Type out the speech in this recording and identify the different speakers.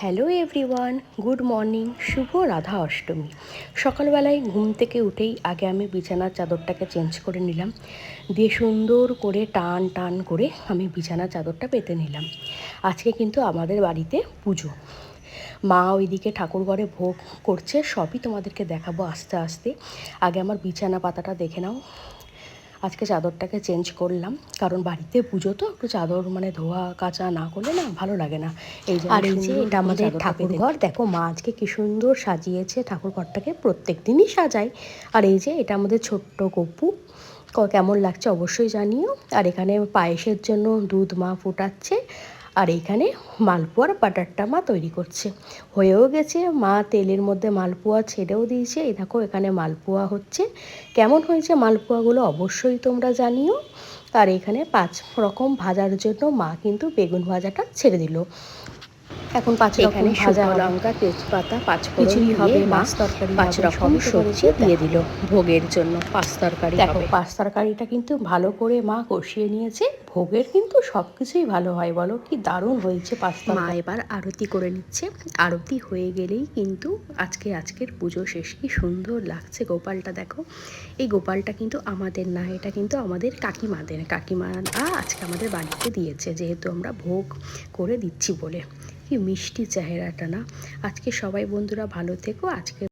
Speaker 1: Hello everyone, good morning. শুভ রাধা অষ্টমী। সকালবেলায় ঘুম থেকে উঠেই আগে আমি বিছানার চাদরটাকে চেঞ্জ করে নিলাম, দিয়ে সুন্দর করে টান টান করে আমি বিছানার চাদরটা পেতে নিলাম। আজকে কিন্তু আমাদের বাড়িতে পুজো, মা ওইদিকে ঠাকুরঘরে ভোগ করছে, সবই তোমাদেরকে দেখাবো আস্তে আস্তে। আগে আমার বিছানা পাতাটা দেখে নাও। আজকে চাদরটাকে চেঞ্জ করলাম, কারণ বাড়িতে পুজো তো একটু চাদর ধোয়া কাচা না করলে না ভালো লাগে না। আর এই যে এটা আমাদের ঠাকুর ঘর, দেখো মা আজকে কি সুন্দর সাজিয়েছে ঠাকুর ঘরটাকে, প্রত্যেক দিনই সাজায়। আর এই যে এটা আমাদের ছোট্ট গপু, কেমন লাগছে অবশ্যই জানিও। আর এখানে পায়েসের জন্য দুধ মা ফোটাচ্ছে, আর এইখানে মালপোয়ার বাটারটা মা তৈরি করছে। হয়েও গেছে, মা তেলের মধ্যে মালপোয়া ছেড়েও দিয়েছে। এই দেখো এখানে মালপোয়া হচ্ছে। কেমন হয়েছে মালপোয়াগুলো অবশ্যই তোমরা জানিও। আর এখানে 5 রকম ভাজার জন্য মা কিন্তু বেগুন ভাজাটা ছেড়ে দিল। এখন 5 রকম ভাজা, লঙ্কা, তেজপাতা, 5 কিছুই হবে, মাছ তরকারি, 5 রকম সবজি দিয়ে দিল ভোগের জন্য। 5 তরকারি, দেখো 5 তরকারিটা কিন্তু ভালো করে মা কষিয়ে নিয়েছে। ভোগের কিন্তু সব কিছুই ভালো হয়, বলো কি দারুণ হয়েছে 5 তরকারি। মা এবার আরতি করে নিচ্ছে। আরতি হয়ে গেলেই কিন্তু আজকের পুজো শেষ। কি সুন্দর লাগছে গোপালটা, দেখো। এই গোপালটা কিন্তু আমাদের না, এটা কিন্তু আমাদের কাকিমাদের। কাকিমারা আজকে আমাদের বাড়িতে দিয়েছে, যেহেতু আমরা ভোগ করে দিচ্ছি বলে। কি মিষ্টি চেহারাটা না। আজকে সবাই বন্ধুরা ভালো থেকো। আজকে